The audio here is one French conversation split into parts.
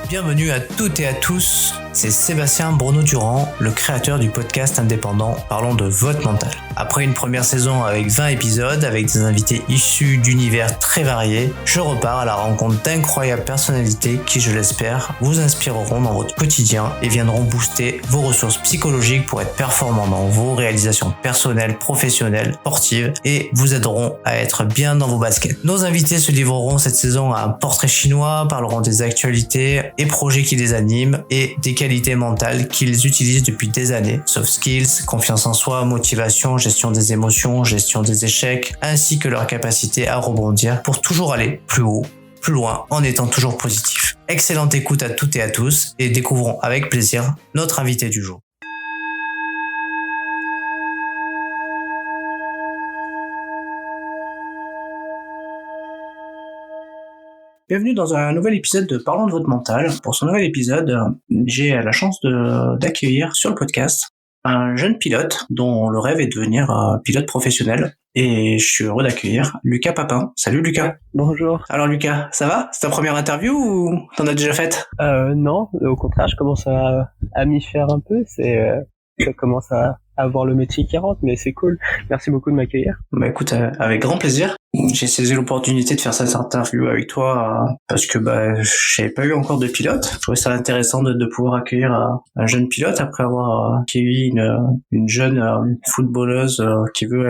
Bienvenue à toutes et à tous, c'est Sébastien Bruno-Durand, le créateur du podcast indépendant Parlons de votre mental. Après une première saison avec 20 épisodes, avec des invités issus d'univers très variés, je repars à la rencontre d'incroyables personnalités qui, je l'espère, vous inspireront dans votre quotidien et viendront booster vos ressources psychologiques pour être performants dans vos réalisations personnelles, professionnelles, sportives et vous aideront à être bien dans vos baskets. Nos invités se livreront cette saison à un portrait chinois, parleront des actualités et projets qui les animent et des qualités mentales qu'ils utilisent depuis des années. Soft skills, confiance en soi, motivation, gestion des émotions, gestion des échecs, ainsi que leur capacité à rebondir pour toujours aller plus haut, plus loin, en étant toujours positif. Excellente écoute à toutes et à tous et découvrons avec plaisir notre invité du jour. Bienvenue dans un nouvel épisode de Parlons de votre mental. Pour ce nouvel épisode, j'ai la chance d'accueillir sur le podcast un jeune pilote dont le rêve est de devenir pilote professionnel. Et je suis heureux d'accueillir Lucas Papin. Salut Lucas. Bonjour. Alors Lucas, ça va? C'est ta première interview ou t'en as déjà faite? Non, au contraire, je commence à m'y faire un peu. Je commence à voir le métier qui rentre, mais c'est cool. Merci beaucoup de m'accueillir. Bah écoute, avec grand plaisir. J'ai saisi l'opportunité de faire cette interview avec toi parce que j'avais pas eu encore de pilote. Je trouvais ça intéressant de pouvoir accueillir un jeune pilote après avoir accueilli une jeune footballeuse qui veut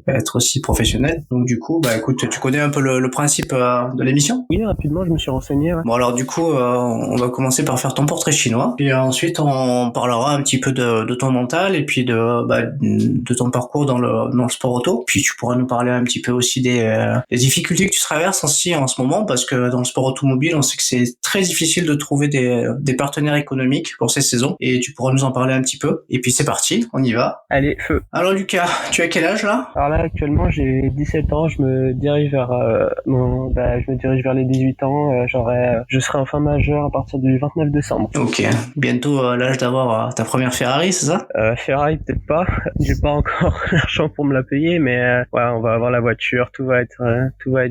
être aussi professionnelle. Donc du coup, écoute, tu connais un peu le principe de l'émission? Oui, rapidement, je me suis renseigné. Ouais. Bon alors du coup, on va commencer par faire ton portrait chinois. Puis ensuite, on parlera un petit peu de ton mental et puis de ton parcours dans le sport auto. Puis tu pourras nous parler un petit peu aussi des difficultés que tu traverses aussi en ce moment, parce que dans le sport automobile, on sait que c'est très difficile de trouver des partenaires économiques pour ces saisons, et tu pourras nous en parler un petit peu. Et puis c'est parti, on y va. Allez, feu. Alors Lucas, tu as quel âge là? Alors là, actuellement, j'ai 17 ans, je me dirige vers les 18 ans, je serai enfin majeur à partir du 29 décembre. Ok, bientôt l'âge d'avoir ta première Ferrari, c'est ça? Ferrari, peut-être pas, j'ai pas encore l'argent pour me la payer, mais on va avoir la voiture, tout va être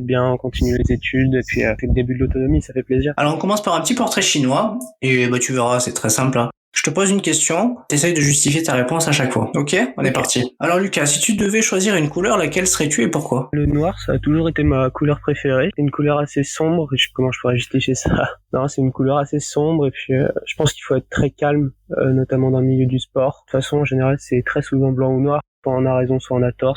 bien, on continue les études, et puis c'est le début de l'autonomie, ça fait plaisir. Alors on commence par un petit portrait chinois, et tu verras, c'est très simple. Je te pose une question, t'essayes de justifier ta réponse à chaque fois. Ok, on est parti. Alors Lucas, si tu devais choisir une couleur, laquelle serais-tu et pourquoi? Le noir, ça a toujours été ma couleur préférée. C'est une couleur assez sombre, comment je pourrais justifier ça? Non, c'est une couleur assez sombre, et puis je pense qu'il faut être très calme, notamment dans le milieu du sport. De toute façon, en général, c'est très souvent blanc ou noir, soit on a raison, soit on a tort.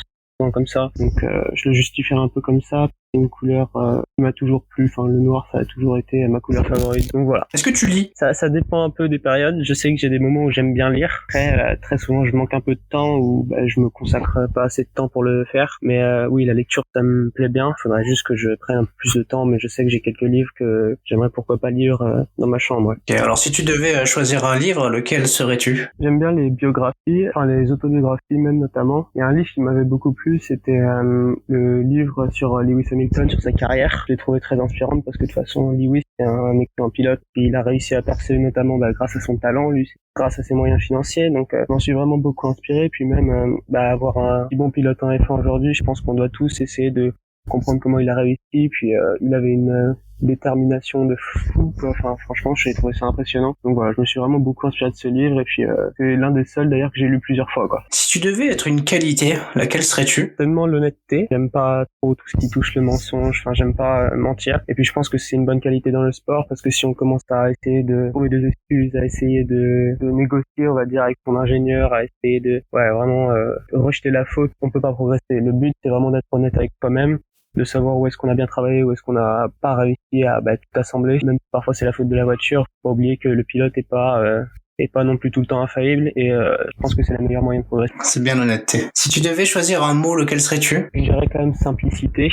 Comme ça, donc je le justifierai un peu comme ça. C'est une couleur qui m'a toujours plu, le noir ça a toujours été ma couleur favorite, donc voilà. Est-ce que tu lis? Ça dépend un peu des périodes. Je sais que j'ai des moments où j'aime bien lire. Très souvent je manque un peu de temps, ou je me consacre pas assez de temps pour le faire, mais oui, la lecture ça me plaît bien. Faudrait juste que je prenne un peu plus de temps, mais je sais que j'ai quelques livres que j'aimerais pourquoi pas lire dans ma chambre. Ok, alors si tu devais choisir un livre, lequel serais-tu? J'aime bien les biographies, les autobiographies même notamment. Il y a un livre qui m'avait beaucoup plu, c'était le livre sur Lewis Hamilton, sur sa carrière. Je l'ai trouvé très inspirante parce que de toute façon, Lewis c'est un excellent pilote et il a réussi à percer notamment grâce à son talent, lui, grâce à ses moyens financiers. Donc, je m'en suis vraiment beaucoup inspiré. Puis même, avoir un si bon pilote en F1 aujourd'hui, je pense qu'on doit tous essayer de comprendre comment il a réussi. Puis, il avait une détermination de fou, quoi. Enfin, franchement, j'ai trouvé ça impressionnant. Donc voilà, je me suis vraiment beaucoup inspiré de ce livre, et puis c'est l'un des seuls d'ailleurs que j'ai lu plusieurs fois, quoi. Si tu devais être une qualité, laquelle serais-tu? Tellement l'honnêteté. J'aime pas trop tout ce qui touche le mensonge. J'aime pas mentir. Et puis je pense que c'est une bonne qualité dans le sport, parce que si on commence à essayer de trouver des excuses, à essayer de négocier, on va dire, avec son ingénieur, à essayer de vraiment rejeter la faute, on peut pas progresser. Le but, c'est vraiment d'être honnête avec soi-même, de savoir où est-ce qu'on a bien travaillé, où est-ce qu'on n'a pas réussi à tout assembler. Même si parfois c'est la faute de la voiture, faut pas oublier que le pilote est pas non plus tout le temps infaillible, et je pense que c'est le meilleur moyen de progresser. C'est bien l'honnêteté. Si tu devais choisir un mot, lequel serais-tu? Je dirais quand même simplicité,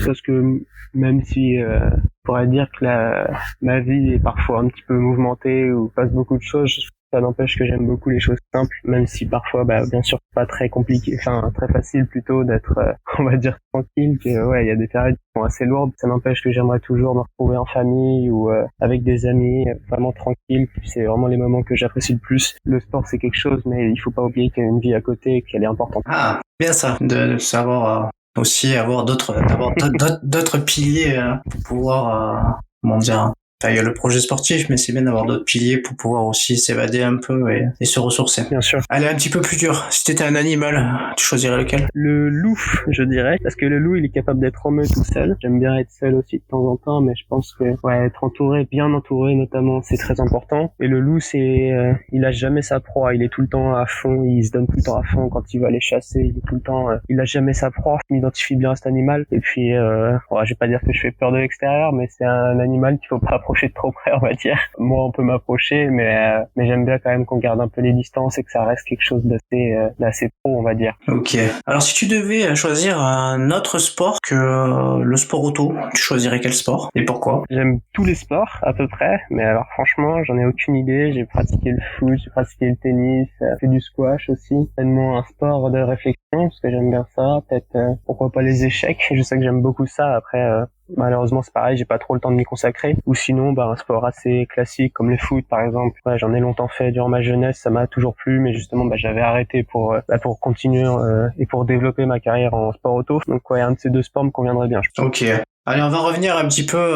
parce que même si on pourrait dire que ma vie est parfois un petit peu mouvementée ou passe beaucoup de choses, ça n'empêche que j'aime beaucoup les choses simples, même si parfois, bien sûr, pas très compliqué, très facile plutôt d'être, on va dire, tranquille, que il y a des périodes qui sont assez lourdes. Ça n'empêche que j'aimerais toujours me retrouver en famille ou avec des amis, vraiment tranquille. C'est vraiment les moments que j'apprécie le plus. Le sport, c'est quelque chose, mais il faut pas oublier qu'il y a une vie à côté et qu'elle est importante. Ah, bien ça, de savoir aussi avoir d'autres piliers pour pouvoir, Enfin, il y a le projet sportif, mais c'est bien d'avoir d'autres piliers pour pouvoir aussi s'évader un peu et se ressourcer. Bien sûr. Allez, un petit peu plus dur. Si t'étais un animal, tu choisirais lequel? Le loup, je dirais, parce que le loup, il est capable d'être en meute tout seul. J'aime bien être seul aussi de temps en temps, mais je pense que être entouré, bien entouré notamment, c'est très important. Et le loup, il lâche jamais sa proie. Il est tout le temps à fond. Il se donne tout le temps à fond quand il va aller chasser. Il est tout le temps, il lâche jamais sa proie. Je m'identifie bien à cet animal. Et puis, je vais pas dire que je fais peur de l'extérieur, mais c'est un animal qu'il faut pas approcher de trop près, on va dire. Moi, on peut m'approcher, mais j'aime bien quand même qu'on garde un peu les distances et que ça reste quelque chose d'assez pro, on va dire. Ok. Alors, si tu devais choisir un autre sport que le sport auto, tu choisirais quel sport et pourquoi? J'aime tous les sports à peu près, mais alors franchement, j'en ai aucune idée. J'ai pratiqué le foot, j'ai pratiqué le tennis, fait du squash aussi. Tellement un sport de réflexion parce que j'aime bien ça. Peut-être pourquoi pas les échecs. Je sais que j'aime beaucoup ça. Après, malheureusement, c'est pareil, j'ai pas trop le temps de m'y consacrer. Ou sinon, un sport assez classique comme le foot, par exemple. Ouais, j'en ai longtemps fait durant ma jeunesse, ça m'a toujours plu, mais justement, j'avais arrêté pour continuer et pour développer ma carrière en sport auto. Donc, un de ces deux sports me conviendrait bien. Ok. Allez, on va revenir un petit peu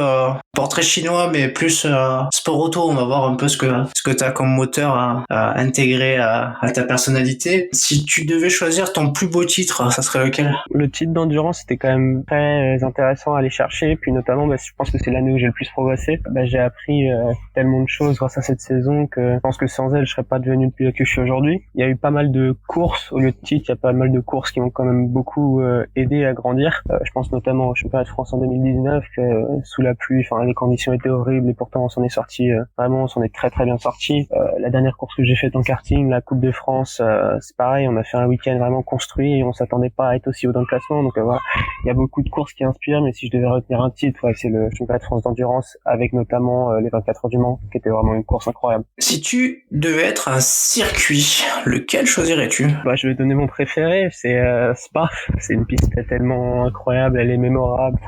portrait chinois, mais plus sport auto. On va voir un peu ce que t'as comme moteur à intégrer à ta personnalité. Si tu devais choisir ton plus beau titre, ça serait lequel? Le titre d'endurance était quand même très intéressant à aller chercher, puis notamment, je pense que c'est l'année où j'ai le plus progressé. J'ai appris tellement de choses grâce à cette saison que je pense que sans elle, je serais pas devenu le pilote que je suis aujourd'hui. Il y a eu pas mal de courses au lieu de titres. Il y a pas mal de courses qui m'ont quand même beaucoup aidé à grandir. Je pense notamment au championnat de France en 2019 que sous la pluie, les conditions étaient horribles et pourtant on s'en est sorti vraiment, on s'en est très très bien sorti. La dernière course que j'ai faite en karting, la Coupe de France, c'est pareil, on a fait un week-end vraiment construit et on s'attendait pas à être aussi haut dans le classement. Donc voilà, il y a beaucoup de courses qui inspirent, mais si je devais retenir un titre, c'est le championnat de France d'endurance avec notamment les 24 heures du Mans, qui était vraiment une course incroyable. Si tu devais être un circuit, lequel choisirais-tu? Je vais donner mon préféré, c'est Spa. C'est une piste tellement incroyable, elle est mémorable,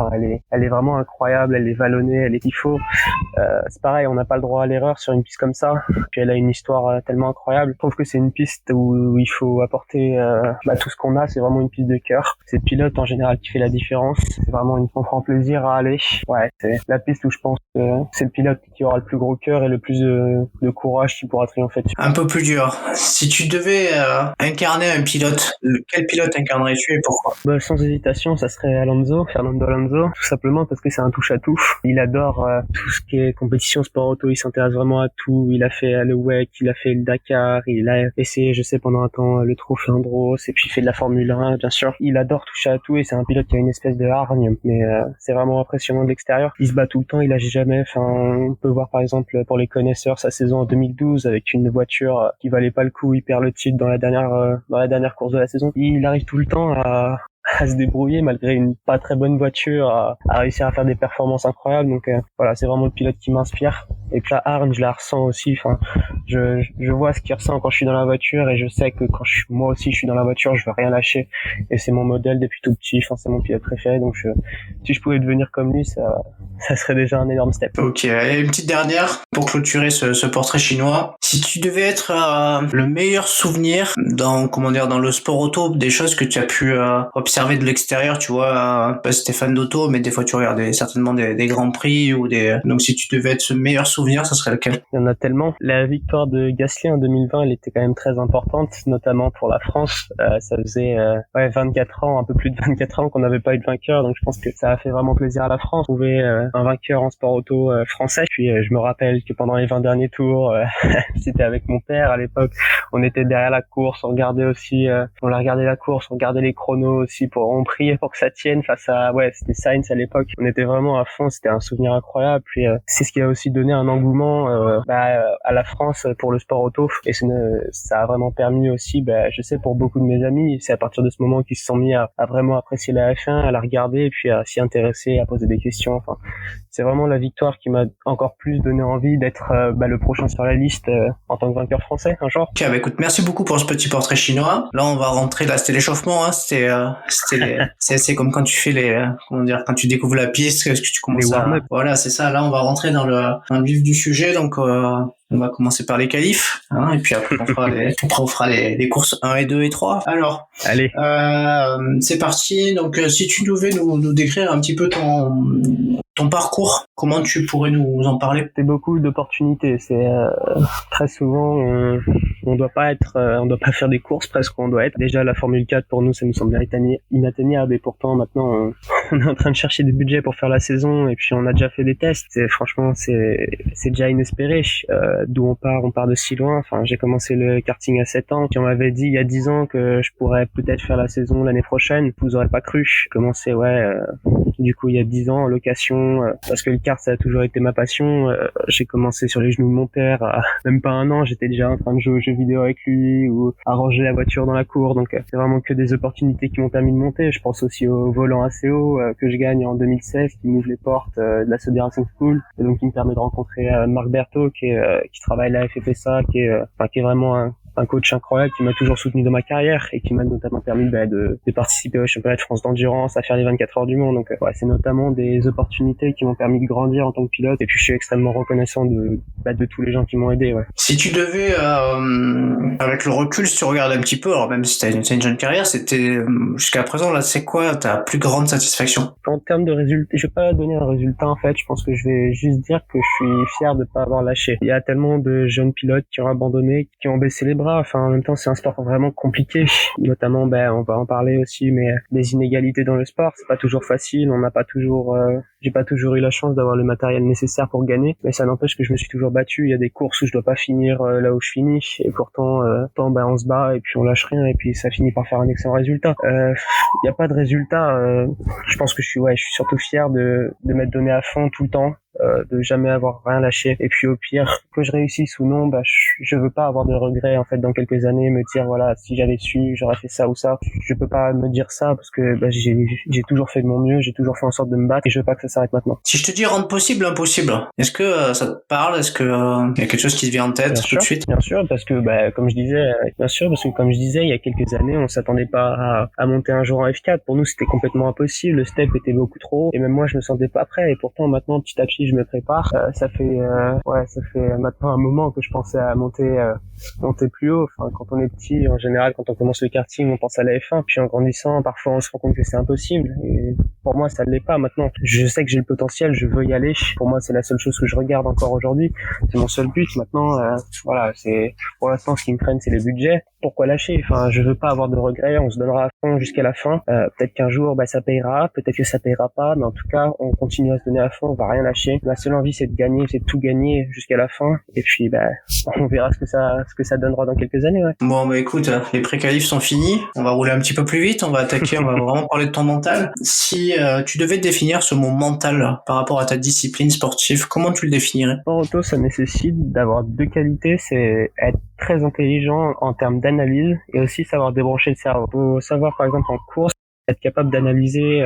elle est vraiment incroyable, elle est vallonnée, elle est qu'il faut. C'est pareil, on n'a pas le droit à l'erreur sur une piste comme ça. Puis elle a une histoire tellement incroyable. Je trouve que c'est une piste où il faut apporter tout ce qu'on a. C'est vraiment une piste de cœur. C'est le pilote en général qui fait la différence. C'est vraiment on prend plaisir à aller. Ouais, c'est la piste où je pense que c'est le pilote qui aura le plus gros cœur et le plus de courage qui pourra triompher dessus. Un peu plus dur. Si tu devais incarner un pilote, quel pilote incarnerais-tu et pourquoi? Sans hésitation, ça serait Fernando Alonso, tout simplement parce que c'est un touche-à-tout. Il adore tout ce qui est compétition sport auto, il s'intéresse vraiment à tout. Il a fait le WEC, il a fait le Dakar, il a essayé, je sais, pendant un temps le trophée Andros, et puis il fait de la Formule 1, bien sûr. Il adore toucher à tout et c'est un pilote qui a une espèce de hargne, mais c'est vraiment impressionnant de l'extérieur. Il se bat tout le temps, il lâche jamais. On peut voir par exemple pour les connaisseurs sa saison en 2012 avec une voiture qui valait pas le coup, il perd le titre dans la dernière course de la saison. Il arrive tout le temps à se débrouiller malgré une pas très bonne voiture, à réussir à faire des performances incroyables. Donc c'est vraiment le pilote qui m'inspire. Et puis la hargne, je la ressens aussi. Je vois ce qu'il ressent quand je suis dans la voiture et je sais que quand moi aussi je suis dans la voiture, je veux rien lâcher. Et c'est mon modèle depuis tout petit. C'est mon pilote préféré. Donc si je pouvais devenir comme lui, ça serait déjà un énorme step. Ok, et une petite dernière pour clôturer ce portrait chinois. Si tu devais être le meilleur souvenir dans le sport auto, des choses que tu as pu observer de l'extérieur, tu vois, parce que t'es fan d'auto, mais des fois tu regardes certainement des grands prix ou donc si tu devais être ce meilleur souvenir, ça serait lequel? Il y en a tellement. La victoire de Gasly en 2020, elle était quand même très importante, notamment pour la France. Ça faisait 24 ans, un peu plus de 24 ans qu'on n'avait pas eu de vainqueur, donc je pense que ça a fait vraiment plaisir à la France. Trouver un vainqueur en sport auto français. Puis je me rappelle que pendant les 20 derniers tours, c'était avec mon père à l'époque, on était derrière la course, on regardait aussi, on a regardé la course, on regardait les chronos aussi, on priait pour que ça tienne face à, c'était Sainz à l'époque. On était vraiment à fond, c'était un souvenir incroyable. Puis c'est ce qui a aussi donné un engouement à la France pour le sport auto. Et ça a vraiment permis aussi, je sais pour beaucoup de mes amis, c'est à partir de ce moment qu'ils se sont mis à vraiment apprécier la F1, à la regarder et puis à s'y intéresser, à poser des questions. C'est vraiment la victoire qui m'a encore plus donné envie d'être le prochain sur la liste en tant que vainqueur français un jour. Ok, écoute, merci beaucoup pour ce petit portrait chinois. Là, on va rentrer, c'était l'échauffement, c'est comme quand tu fais quand tu découvres la piste, que tu commences voilà, c'est ça. Là, on va rentrer dans le vif du sujet, donc on va commencer par les qualifs, et puis après on fera les courses 1 et 2 et 3. Alors, allez, c'est parti. Donc si tu devais nous décrire un petit peu Ton parcours, comment tu pourrais nous en parler? C'est beaucoup d'opportunités. C'est très souvent on doit pas faire des courses presque. On doit être déjà la Formule 4 pour nous, ça nous semble inatteignable et pourtant maintenant on est en train de chercher des budgets pour faire la saison et puis on a déjà fait des tests. Et franchement, c'est déjà inespéré. D'où on part de si loin. Enfin, j'ai commencé le karting à 7 ans. Si on m'avait dit il y a 10 ans que je pourrais peut-être faire la saison l'année prochaine, vous aurez pas cru. J'ai commencé du coup il y a 10 ans en location parce que le kart ça a toujours été ma passion. J'ai commencé sur les genoux de mon père, même pas un an, j'étais déjà en train de jouer aux jeux vidéo avec lui ou à ranger la voiture dans la cour. Donc c'est vraiment que des opportunités qui m'ont permis de monter. Je pense aussi au volant assez haut que je gagne en 2016 qui m'ouvre les portes de la Saudi Racing School et donc qui me permet de rencontrer Marc Berthaud qui travaille à la FFSA, qui est vraiment un coach incroyable qui m'a toujours soutenu dans ma carrière et qui m'a notamment permis de participer au championnat de France d'endurance, à faire les 24 heures du Mans. Donc c'est notamment des opportunités qui m'ont permis de grandir en tant que pilote et puis je suis extrêmement reconnaissant de tous les gens qui m'ont aidé. Si tu devais avec le recul, si tu regardes un petit peu, alors même si t'as une jeune carrière, c'était jusqu'à présent là, c'est quoi ta plus grande satisfaction? En termes de résultats, je vais pas donner un résultat en fait, je pense que je vais juste dire que je suis fier de pas avoir lâché. Il y a tellement de jeunes pilotes qui ont abandonné, qui ont baissé les bras. Enfin, en même temps, c'est un sport vraiment compliqué. Notamment, on va en parler aussi, mais des inégalités dans le sport, c'est pas toujours facile. On n'a pas toujours, j'ai pas toujours eu la chance d'avoir le matériel nécessaire pour gagner. Mais ça n'empêche que je me suis toujours battu. Il y a des courses où je dois pas finir là où je finis. Et pourtant, on se bat et puis on lâche rien et puis ça finit par faire un excellent résultat. Il y a pas de résultat. Je pense que je suis surtout fier de m'être donné à fond tout le temps. De jamais avoir rien lâché et puis au pire que je réussisse ou non je veux pas avoir de regrets en fait dans quelques années, me dire voilà si j'avais su j'aurais fait ça ou ça. Je peux pas me dire ça parce que j'ai toujours fait de mon mieux, j'ai toujours fait en sorte de me battre et je veux pas que ça s'arrête maintenant. Si je te dis rendre possible l'impossible, est-ce que ça te parle? Est-ce que y a quelque chose qui te vient en tête tout de suite? Bien sûr, parce que comme je disais il y a quelques années on s'attendait pas à monter un jour en F4. Pour nous c'était complètement impossible, le step était beaucoup trop haut et même moi je me sentais pas prêt et pourtant maintenant petit à petit je me prépare. Ça fait maintenant un moment que je pensais à monter plus haut. Enfin, quand on est petit, en général, quand on commence le karting, on pense à la F1. Puis en grandissant, parfois on se rend compte que c'est impossible. Et pour moi, ça ne l'est pas maintenant. Je sais que j'ai le potentiel, je veux y aller. Pour moi, c'est la seule chose que je regarde encore aujourd'hui. C'est mon seul but. Maintenant, c'est pour l'instant ce qui me freine, c'est les budgets. Pourquoi lâcher? Enfin, je veux pas avoir de regrets. On se donnera à fond jusqu'à la fin. Peut-être qu'un jour, ça payera. Peut-être que ça payera pas. Mais en tout cas, on continue à se donner à fond. On va rien lâcher. Ma seule envie, c'est de gagner, c'est de tout gagner jusqu'à la fin. Et puis, on verra ce que ça donnera dans quelques années. Ouais. Bon, écoute, les pré-qualifs sont finis. On va rouler un petit peu plus vite. On va attaquer. On va vraiment parler de ton mental. Si tu devais définir ce mot mental par rapport à ta discipline sportive, comment tu le définirais? En auto, ça nécessite d'avoir deux qualités. C'est être très intelligent en termes d'analyse et aussi savoir débrancher le cerveau. Faut savoir, par exemple, en course, être capable d'analyser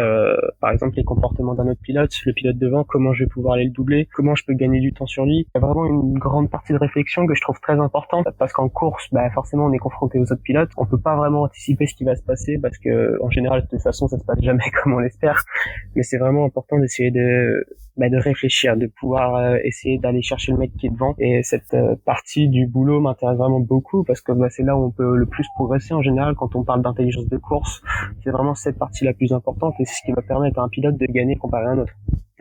par exemple les comportements d'un autre pilote, le pilote devant, comment je vais pouvoir aller le doubler, comment je peux gagner du temps sur lui. Il y a vraiment une grande partie de réflexion que je trouve très importante parce qu'en course, forcément on est confronté aux autres pilotes, on peut pas vraiment anticiper ce qui va se passer parce que en général de toute façon ça se passe jamais comme on l'espère, mais c'est vraiment important d'essayer de réfléchir, de pouvoir essayer d'aller chercher le mec qui est devant et cette partie du boulot m'intéresse vraiment beaucoup parce que c'est là où on peut le plus progresser en général quand on parle d'intelligence de course. C'est vraiment cette partie la plus importante et c'est ce qui va permettre à un pilote de gagner comparé à un autre.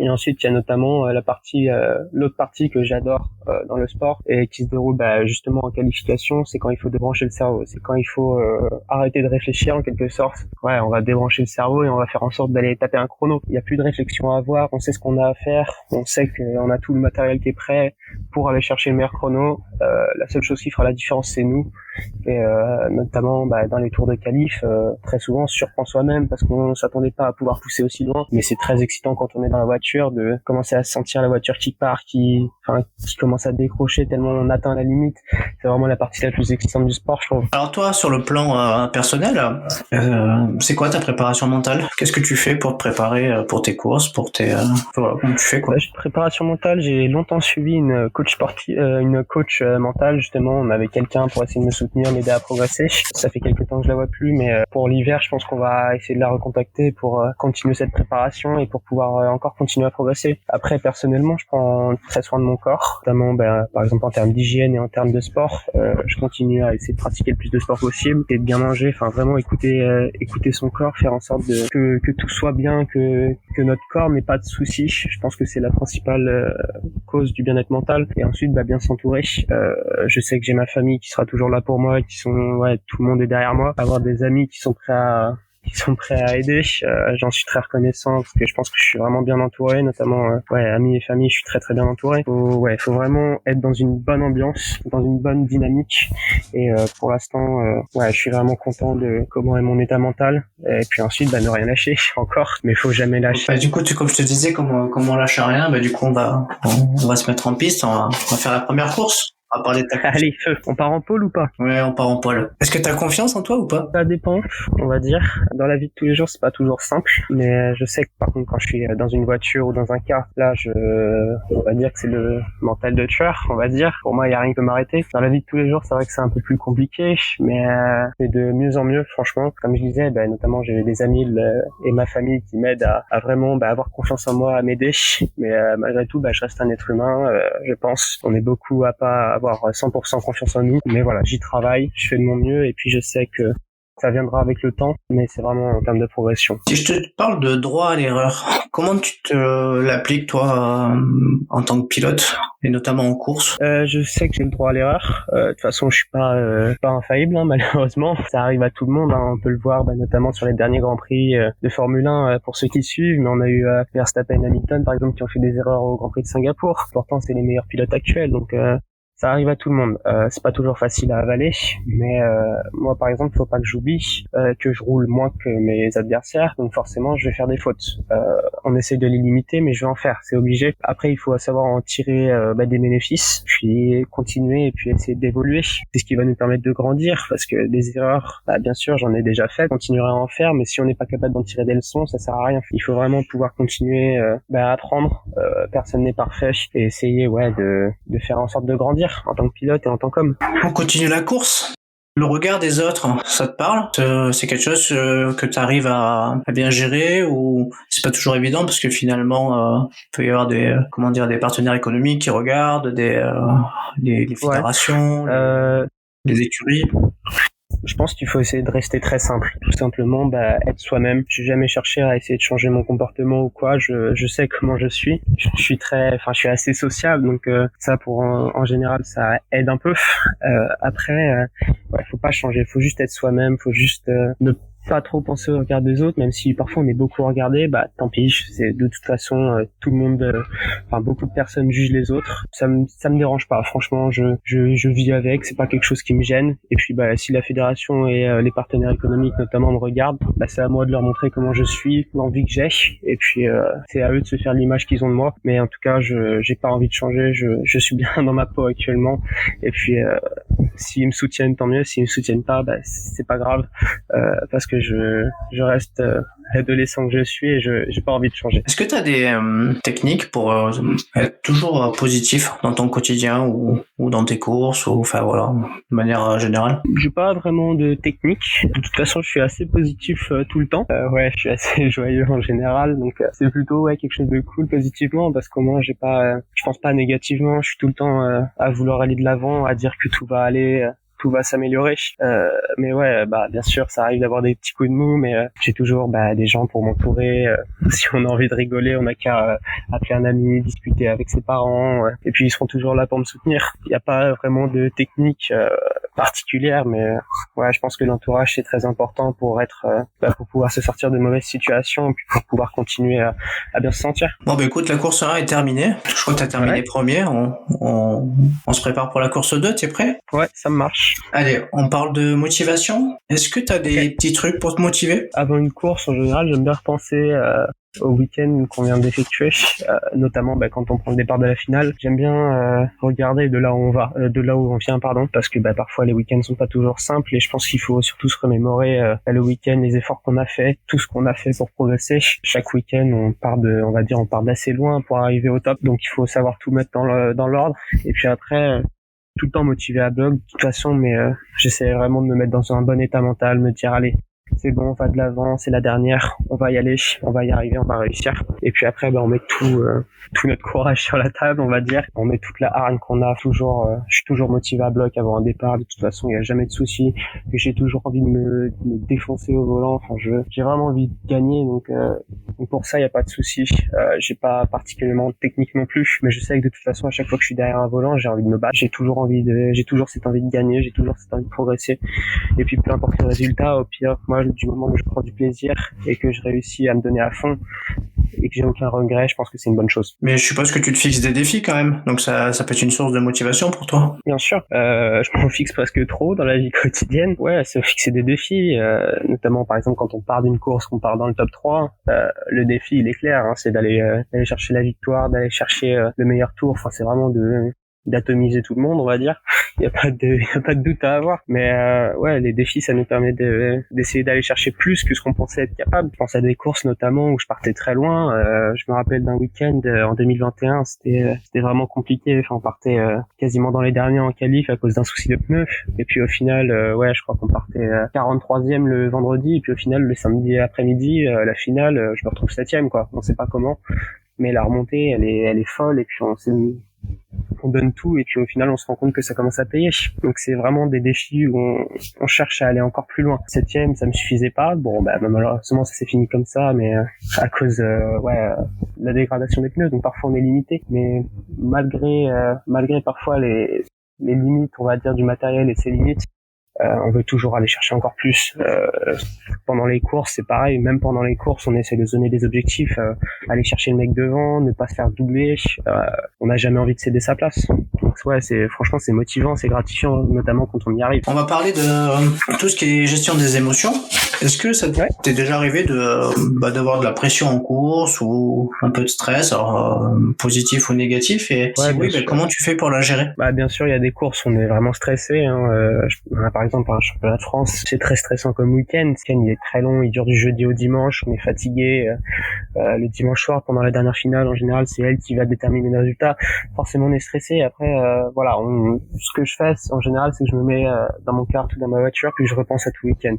Et ensuite, il y a notamment l'autre partie que j'adore dans le sport et qui se déroule justement en qualification, c'est quand il faut débrancher le cerveau, c'est quand il faut arrêter de réfléchir en quelque sorte. On va débrancher le cerveau et on va faire en sorte d'aller taper un chrono. Il n'y a plus de réflexion à avoir, on sait ce qu'on a à faire, on sait qu'on a tout le matériel qui est prêt pour aller chercher le meilleur chrono. La seule chose qui fera la différence, c'est nous. Et notamment dans les tours de qualif, très souvent on se surprend soi-même parce qu'on s'attendait pas à pouvoir pousser aussi loin, mais c'est très excitant quand on est dans la voiture de commencer à sentir la voiture qui part, qui commence à décrocher tellement on atteint la limite. C'est vraiment la partie la plus excitante du sport, je trouve. Alors toi, sur le plan personnel, c'est quoi ta préparation mentale? Qu'est-ce que tu fais pour te préparer pour tes courses, pour tes comment tu fais quoi? Préparation mentale, j'ai longtemps suivi une coach mentale justement. On avait quelqu'un pour essayer de me soutenir, m'aider à progresser. Ça fait quelques temps que je la vois plus, mais pour l'hiver, je pense qu'on va essayer de la recontacter pour continuer cette préparation et pour pouvoir encore continuer continuer à progresser. Après, personnellement, je prends très soin de mon corps, notamment par exemple en termes d'hygiène et en termes de sport. Je continue à essayer de pratiquer le plus de sport possible et de bien manger, enfin vraiment écouter son corps, faire en sorte que tout soit bien, que notre corps n'ait pas de soucis. Je pense que c'est la principale cause du bien-être mental. Et ensuite, bien s'entourer. Je sais que j'ai ma famille qui sera toujours là pour moi, tout le monde est derrière moi. Avoir des amis qui sont prêts à aider, j'en suis très reconnaissant parce que je pense que je suis vraiment bien entouré, notamment amis et famille, je suis très très bien entouré. Faut vraiment être dans une bonne ambiance, dans une bonne dynamique et pour l'instant je suis vraiment content de comment est mon état mental et puis ensuite ne rien lâcher encore, mais faut jamais lâcher. Du coup, comme je te disais, comme on lâche rien, du coup on va se mettre en piste, on va faire la première course. On va parler de ta course. Allez, feu, on part en pôle ou pas? Ouais, on part en pôle. Est-ce que t'as confiance en toi ou pas? Ça dépend, on va dire. Dans la vie de tous les jours, c'est pas toujours simple, mais je sais que par contre, quand je suis dans une voiture ou dans un car, là, on va dire que c'est le mental de tueur, on va dire. Pour moi, il y a rien qui peut m'arrêter. Dans la vie de tous les jours, c'est vrai que c'est un peu plus compliqué, mais c'est de mieux en mieux, franchement. Comme je disais, notamment, j'ai des amis et ma famille qui m'aident à vraiment avoir confiance en moi, à m'aider. Mais malgré tout, je reste un être humain, je pense. On est beaucoup à pas avoir 100% confiance en nous, mais voilà, j'y travaille, je fais de mon mieux et puis je sais que ça viendra avec le temps, mais c'est vraiment en termes de progression. Si je te parle de droit à l'erreur, comment tu te l'appliques toi en tant que pilote et notamment en course? Je sais que j'ai le droit à l'erreur. De toute façon, je suis pas infaillible, malheureusement. Ça arrive à tout le monde. On peut le voir, notamment sur les derniers grands prix de Formule 1 pour ceux qui suivent. Mais on a eu Verstappen et Hamilton, par exemple, qui ont fait des erreurs au Grand Prix de Singapour. Pourtant, c'est les meilleurs pilotes actuels, donc. Ça arrive à tout le monde. C'est pas toujours facile à avaler, mais moi par exemple, faut pas que j'oublie que je roule moins que mes adversaires, donc forcément je vais faire des fautes. On essaie de les limiter, mais je vais en faire, c'est obligé. Après, il faut savoir en tirer des bénéfices, puis continuer et puis essayer d'évoluer. C'est ce qui va nous permettre de grandir, parce que des erreurs, bien sûr, j'en ai déjà fait, continuerai à en faire, mais si on n'est pas capable d'en tirer des leçons, ça sert à rien. Il faut vraiment pouvoir continuer à apprendre. Personne n'est parfait et essayer de faire en sorte de grandir en tant que pilote et en tant qu'homme. On continue la course. Le regard des autres, ça te parle? C'est quelque chose que tu arrives à bien gérer ou c'est pas toujours évident parce que finalement il peut y avoir des partenaires économiques qui regardent, les fédérations, les écuries. Je pense qu'il faut essayer de rester très simple, tout simplement être soi-même. Je n'ai jamais cherché à essayer de changer mon comportement ou quoi. Je sais comment je suis. Je suis assez sociable, donc ça en général ça aide un peu. Après, faut pas changer, faut juste être soi-même, faut juste ne pas trop penser au regard des autres, même si parfois on est beaucoup regardé, tant pis, c'est de toute façon tout le monde, beaucoup de personnes jugent les autres. Ça me dérange pas, franchement, je vis avec, c'est pas quelque chose qui me gêne. Et puis si la fédération et les partenaires économiques notamment me regardent, c'est à moi de leur montrer comment je suis, l'envie que j'ai, et puis c'est à eux de se faire l'image qu'ils ont de moi. Mais en tout cas, j'ai pas envie de changer, je suis bien dans ma peau actuellement. Et puis s'ils me soutiennent, tant mieux. S'ils me soutiennent pas, c'est pas grave, parce que je reste l'adolescent que je suis et j'ai pas envie de changer. Est-ce que tu as des techniques pour être toujours positif dans ton quotidien ou dans tes courses ou de manière générale? J'ai pas vraiment de technique. De toute façon, je suis assez positif tout le temps. Je suis assez joyeux en général, donc c'est plutôt quelque chose de cool positivement parce qu'au moins je pense pas négativement. Je suis tout le temps à vouloir aller de l'avant, à dire que tout va aller. Tout va s'améliorer, mais bien sûr ça arrive d'avoir des petits coups de mou, mais j'ai toujours des gens pour m'entourer. Si on a envie de rigoler, on n'a qu'à appeler un ami, discuter avec ses parents, et puis ils seront toujours là pour me soutenir. Il n'y a pas vraiment de technique particulière, mais je pense que l'entourage c'est très important pour pour pouvoir se sortir de mauvaises situations et puis pour pouvoir continuer à bien se sentir. Bon écoute, la course 1 est terminée. Je crois que tu as terminé premier. On se prépare pour la course 2, tu es prêt? Ouais, ça marche. Allez, on parle de motivation. Est-ce que tu as des petits trucs pour te motiver? Avant une course, en général, j'aime bien repenser au week-end qu'on vient d'effectuer, notamment quand on prend le départ de la finale. J'aime bien regarder de là où on vient, parce que parfois les week-ends sont pas toujours simples et je pense qu'il faut surtout se remémorer le week-end, les efforts qu'on a fait, tout ce qu'on a fait pour progresser. Chaque week-end, on part d'assez loin pour arriver au top, donc il faut savoir tout mettre dans l'ordre et puis après tout le temps motivé à bloc de toute façon, mais j'essaie vraiment de me mettre dans un bon état mental, me dire allez, c'est bon, on va de l'avant, c'est la dernière, on va y aller, on va y arriver, on va réussir. Et puis après, on met tout notre courage sur la table, on va dire. On met toute la hargne qu'on a. Je suis toujours motivé à bloc avant un départ. De toute façon, il n'y a jamais de souci. J'ai toujours envie de me défoncer au volant. Enfin, j'ai vraiment envie de gagner. Donc pour ça, il n'y a pas de souci. J'ai pas particulièrement de technique non plus, mais je sais que de toute façon, à chaque fois que je suis derrière un volant, j'ai envie de me battre. J'ai toujours cette envie de gagner. J'ai toujours cette envie de progresser. Et puis, peu importe le résultat, au pire, moi, du moment où je prends du plaisir et que je réussis à me donner à fond et que j'ai aucun regret, je pense que c'est une bonne chose. Mais je suppose que tu te fixes des défis quand même, donc ça peut être une source de motivation pour toi. Bien sûr, je m'en fixe presque trop dans la vie quotidienne. Ouais, se fixer des défis, notamment par exemple quand on part d'une course, qu'on part dans le top 3, le défi il est clair, hein, c'est d'aller chercher la victoire, d'aller chercher le meilleur tour. Enfin, c'est vraiment d'atomiser tout le monde, on va dire. Il y a pas de doute à avoir. Mais ouais, les défis, ça nous permet d'essayer d'aller chercher plus que ce qu'on pensait être capable. Je pense à des courses notamment où je partais très loin. Je me rappelle d'un week-end en 2021, c'était vraiment compliqué. Enfin, on partait quasiment dans les derniers en qualif à cause d'un souci de pneus. Et puis au final, ouais, je crois qu'on partait 43e le vendredi. Et puis au final, le samedi après-midi, la finale, je me retrouve 7e, quoi. On sait pas comment. Mais la remontée, elle est folle. Et puis on donne tout et puis au final on se rend compte que ça commence à payer. Donc c'est vraiment des défis où on cherche à aller encore plus loin. 7e, ça me suffisait pas. Bon, malheureusement ça s'est fini comme ça, mais à cause de la dégradation des pneus, donc parfois on est limité. Mais malgré parfois les limites, on va dire, du matériel et ses limites, on veut toujours aller chercher encore plus. Pendant les courses, c'est pareil. Même pendant les courses, on essaie de se donner des objectifs, aller chercher le mec devant, ne pas se faire doubler. On n'a jamais envie de céder sa place. Donc ouais, franchement, c'est motivant, c'est gratifiant, notamment quand on y arrive. On va parler de tout ce qui est gestion des émotions. Est-ce que ça t'est déjà arrivé d'avoir de la pression en course ou un peu de stress, alors positif ou négatif, et si oui, comment tu fais pour la gérer? Bien sûr, il y a des courses, on est vraiment stressé. Par exemple, un championnat de France, c'est très stressant comme week-end. Le week-end, il est très long, il dure du jeudi au dimanche, on est fatigué. Le dimanche soir, pendant la dernière finale, en général, c'est elle qui va déterminer le résultat. Forcément, on est stressé. Après, ce que je fais, en général, c'est que je me mets dans mon kart ou dans ma voiture, puis je repense à tout le week-end.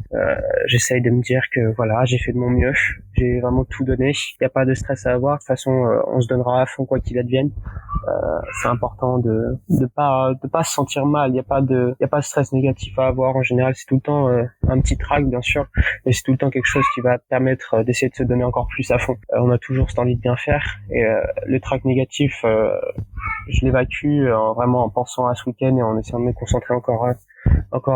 J'essaye de me dire que voilà, j'ai fait de mon mieux, j'ai vraiment tout donné. Il n'y a pas de stress à avoir. De toute façon, on se donnera à fond quoi qu'il advienne. C'est important de pas se sentir mal. Il y a pas de stress négatif à avoir. En général, c'est tout le temps un petit trac, bien sûr, mais c'est tout le temps quelque chose qui va permettre d'essayer de se donner encore plus à fond. On a toujours cette envie de bien faire, et le trac négatif, je l'évacue vraiment en pensant à ce week-end et en essayant de me concentrer encore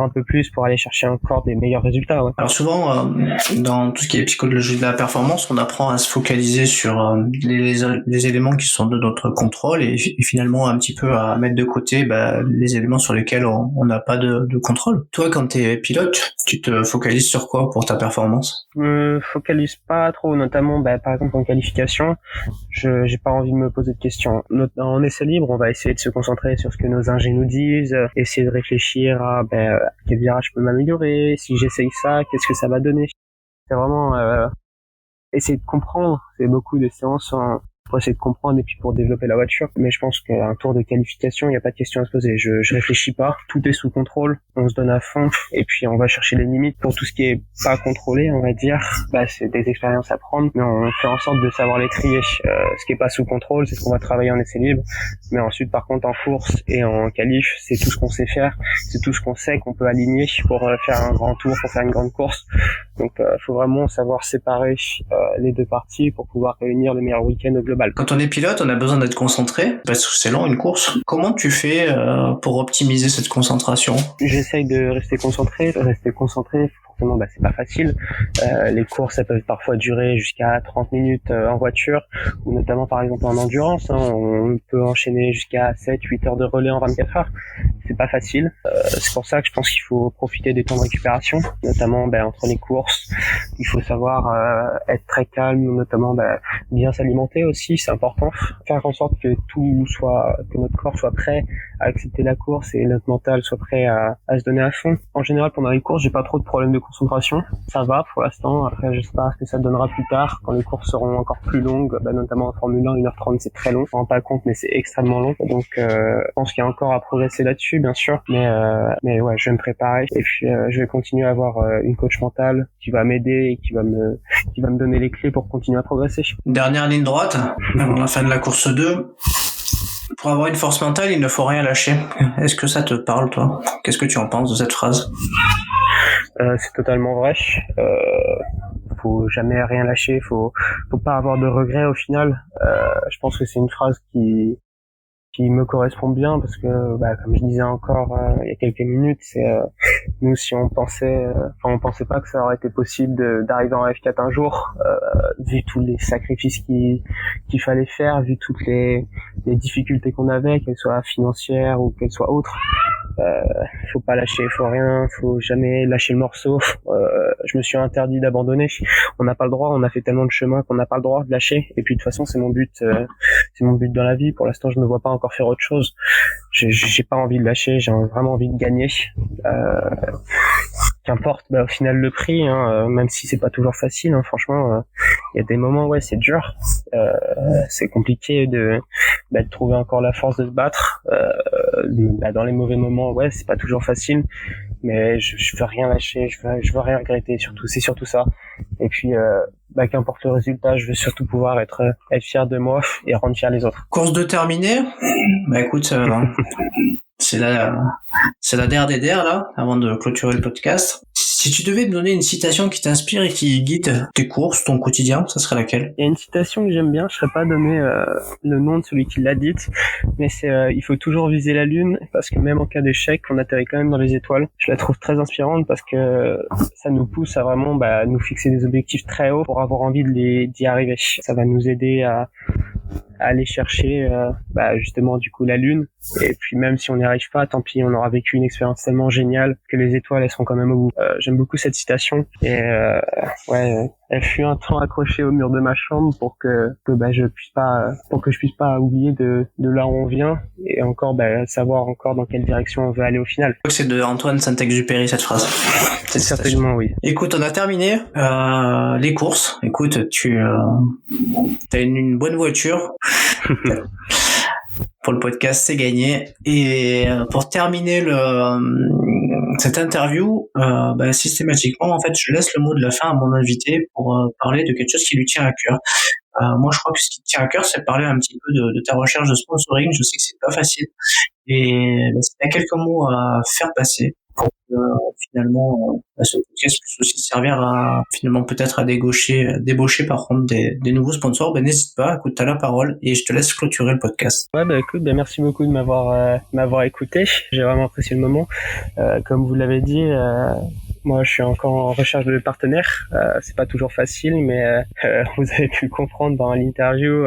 un peu plus pour aller chercher encore des meilleurs résultats. Ouais. Alors souvent, dans tout ce qui est psychologie de la performance, on apprend à se focaliser sur les éléments qui sont de notre contrôle et finalement un petit peu à mettre de côté les éléments sur lesquels on n'a pas de contrôle. Toi, quand t'es pilote, tu te focalises sur quoi pour ta performance? Je me focalise pas trop, notamment par exemple en qualification. J'ai pas envie de me poser de questions. En essai libre, on va essayer de se concentrer sur ce que nos ingés nous disent, essayer de réfléchir à quel virage je peux m'améliorer, si j'essaye ça, qu'est-ce que ça va donner. C'est vraiment essayer de comprendre. C'est beaucoup de séances pour essayer de comprendre et puis pour développer la voiture. Mais je pense qu'un tour de qualification, il n'y a pas de question à se poser. Je réfléchis pas, tout est sous contrôle, on se donne à fond et puis on va chercher les limites. Pour tout ce qui est pas contrôlé, on va dire, c'est des expériences à prendre, mais on fait en sorte de savoir les trier. Ce qui est pas sous contrôle, c'est ce qu'on va travailler en essai libre, mais ensuite par contre en course et en qualif, c'est tout ce qu'on sait faire, c'est tout ce qu'on sait qu'on peut aligner pour faire un grand tour, pour faire une grande course. Donc faut vraiment savoir séparer les deux parties pour pouvoir réunir le meilleur week-end au global. Quand on est pilote, on a besoin d'être concentré parce que c'est long une course. Comment tu fais pour optimiser cette concentration? J'essaye de rester concentré. Forcément, c'est pas facile. Les courses, elles peuvent parfois durer jusqu'à 30 minutes en voiture, ou notamment par exemple en endurance. On peut enchaîner jusqu'à 7-8 heures de relais en 24 heures. C'est pas facile. C'est pour ça que je pense qu'il faut profiter des temps de récupération, notamment entre les courses. Il faut savoir être très calme, notamment bien s'alimenter aussi, c'est important. Faire en sorte que que notre corps soit prêt à accepter la course et notre mental soit prêt à se donner à fond. En général, pendant les courses, j'ai pas trop de problèmes de concentration. Ça va pour l'instant. Après, je sais pas ce que ça donnera plus tard quand les courses seront encore plus longues. Notamment en Formule 1, 1h30, c'est très long. On se rend pas compte, mais c'est extrêmement long. Donc, je pense qu'il y a encore à progresser là-dessus, bien sûr. Mais ouais, je vais me préparer. Et puis, je vais continuer à avoir une coach mentale qui va m'aider et qui va me donner les clés pour continuer à progresser. Dernière ligne droite, avant la fin de la course 2. Pour avoir une force mentale, il ne faut rien lâcher. Est-ce que ça te parle, toi? Qu'est-ce que tu en penses de cette phrase? C'est totalement vrai. Faut jamais rien lâcher. Faut pas avoir de regrets au final. Je pense que c'est une phrase qui me correspond bien parce que, comme je disais encore il y a quelques minutes, c'est nous si on pensait pas que ça aurait été possible d'arriver en F4 un jour, vu tous les sacrifices qu'il fallait faire, vu toutes les difficultés qu'on avait, qu'elles soient financières ou qu'elles soient autres. Faut pas lâcher, faut jamais lâcher le morceau. Je me suis interdit d'abandonner. On n'a pas le droit, on a fait tellement de chemin qu'on n'a pas le droit de lâcher. Et puis de toute façon, c'est mon but dans la vie. Pour l'instant, je me vois pas encore faire autre chose. J'ai pas envie de lâcher, j'ai vraiment envie de gagner. Qu'importe, au final le prix, même si c'est pas toujours facile, franchement, il y a des moments, c'est dur, c'est compliqué de trouver encore la force de se battre. Dans les mauvais moments, c'est pas toujours facile, mais je veux rien lâcher, je veux rien regretter, c'est surtout ça. Et puis, qu'importe le résultat, je veux surtout pouvoir être fier de moi et rendre fier les autres. Course de terminée. Écoute, c'est la der des der, là, avant de clôturer le podcast. Si tu devais me donner une citation qui t'inspire et qui guide tes courses, ton quotidien, ça serait laquelle? Il y a une citation que j'aime bien, je ne serais pas donné le nom de celui qui l'a dite, mais c'est il faut toujours viser la lune, parce que même en cas d'échec, on atterrit quand même dans les étoiles. Je la trouve très inspirante parce que ça nous pousse à vraiment nous fixer des objectifs très hauts pour avoir envie d'y arriver. Ça va nous aider à aller chercher justement du coup la lune, et puis même si on n'y arrive pas, tant pis, on aura vécu une expérience tellement géniale que les étoiles elles seront quand même au bout. J'aime beaucoup cette citation et elle fut un temps accrochée au mur de ma chambre pour que je puisse pas oublier de là où on vient et encore savoir encore dans quelle direction on veut aller au final. C'est de Antoine Saint-Exupéry cette phrase. Certainement oui. Écoute, on a terminé les courses. Écoute, tu as une bonne voiture. Pour le podcast, c'est gagné. Et pour terminer cette interview, systématiquement, en fait, je laisse le mot de la fin à mon invité pour parler de quelque chose qui lui tient à cœur. Moi, je crois que ce qui tient à cœur, c'est de parler un petit peu de ta recherche de sponsoring. Je sais que c'est pas facile. Et il y a quelques mots à faire passer pour que finalement ce podcast puisse aussi servir à finalement peut-être à débaucher par contre des nouveaux sponsors. N'hésite pas, écoute, t'as la parole et je te laisse clôturer le podcast. Écoute, merci beaucoup de m'avoir écouté. J'ai vraiment apprécié le moment. Comme vous l'avez dit, moi je suis encore en recherche de partenaires. C'est pas toujours facile, mais vous avez pu le comprendre dans l'interview.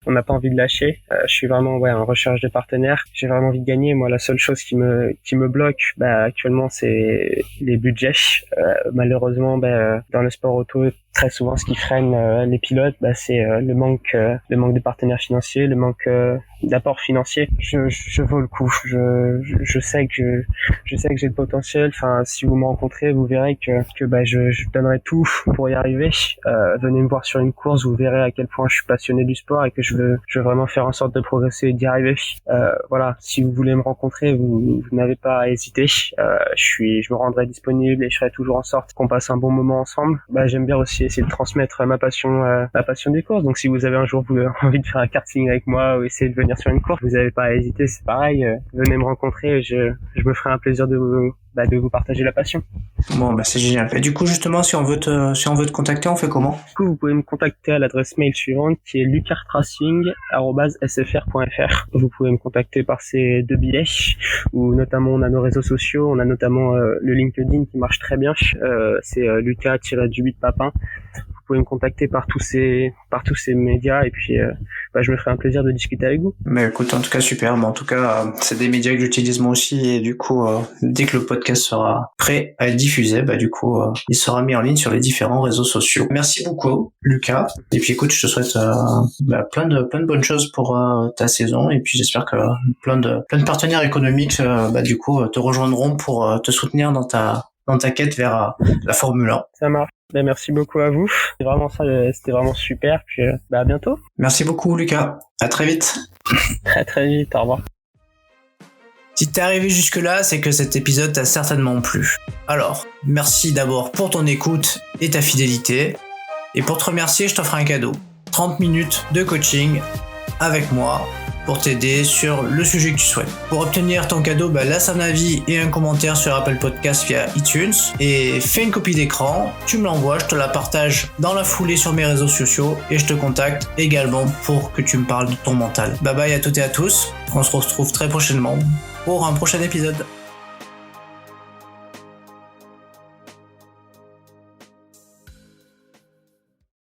On n'a pas envie de lâcher. Je suis vraiment en recherche de partenaires. J'ai vraiment envie de gagner. Moi, la seule chose qui me bloque actuellement, c'est les budgets. Malheureusement, dans le sport auto, très souvent, ce qui freine les pilotes, c'est le manque de partenaires financiers, le manque d'apport financier. Je vaux le coup. Je sais que j'ai le potentiel. Enfin, si vous me rencontrez, vous verrez que je donnerai tout pour y arriver. Venez me voir sur une course, vous verrez à quel point je suis passionné du sport et que je veux vraiment faire en sorte de progresser et d'y arriver. Si vous voulez me rencontrer, vous n'avez pas à hésiter. Je me rendrai disponible et je ferai toujours en sorte qu'on passe un bon moment ensemble. J'aime bien aussi essayer de transmettre ma passion des courses. Donc si vous avez un jour envie de faire un karting avec moi ou essayer de venir sur une course, vous n'avez pas à hésiter, c'est pareil. Venez me rencontrer et je me ferai un plaisir de vous partager la passion. Bon, c'est génial. Et du coup, justement, si on veut te contacter, on fait comment? Du coup, vous pouvez me contacter à l'adresse mail suivante qui est lucartracing@sfr.fr. Vous pouvez me contacter par ces deux billets ou notamment on a nos réseaux sociaux, on a notamment le LinkedIn qui marche très bien. C'est Lucas-du8 Papin. Vous pouvez me contacter par tous ces médias et puis je me ferai un plaisir de discuter avec vous. Mais écoute, en tout cas super. En tout cas, c'est des médias que j'utilise moi aussi et du coup, dès que le podcast sera prêt à être diffusé, il sera mis en ligne sur les différents réseaux sociaux. Merci beaucoup, Lucas. Et puis écoute, je te souhaite plein de bonnes choses pour ta saison et puis j'espère que plein de partenaires économiques te rejoindront pour te soutenir dans ta dans ta quête vers la Formule 1. Ça marche. Ben, merci beaucoup à vous. C'était vraiment super. Puis à bientôt. Merci beaucoup Lucas. À très vite. À très vite. Au revoir. Si t'es arrivé jusque-là, c'est que cet épisode t'a certainement plu. Alors, merci d'abord pour ton écoute et ta fidélité. Et pour te remercier, je t'offre un cadeau. 30 minutes de coaching avec moi pour t'aider sur le sujet que tu souhaites. Pour obtenir ton cadeau, laisse un avis et un commentaire sur Apple Podcast via iTunes et fais une copie d'écran, tu me l'envoies, je te la partage dans la foulée sur mes réseaux sociaux et je te contacte également pour que tu me parles de ton mental. Bye bye à toutes et à tous, on se retrouve très prochainement pour un prochain épisode.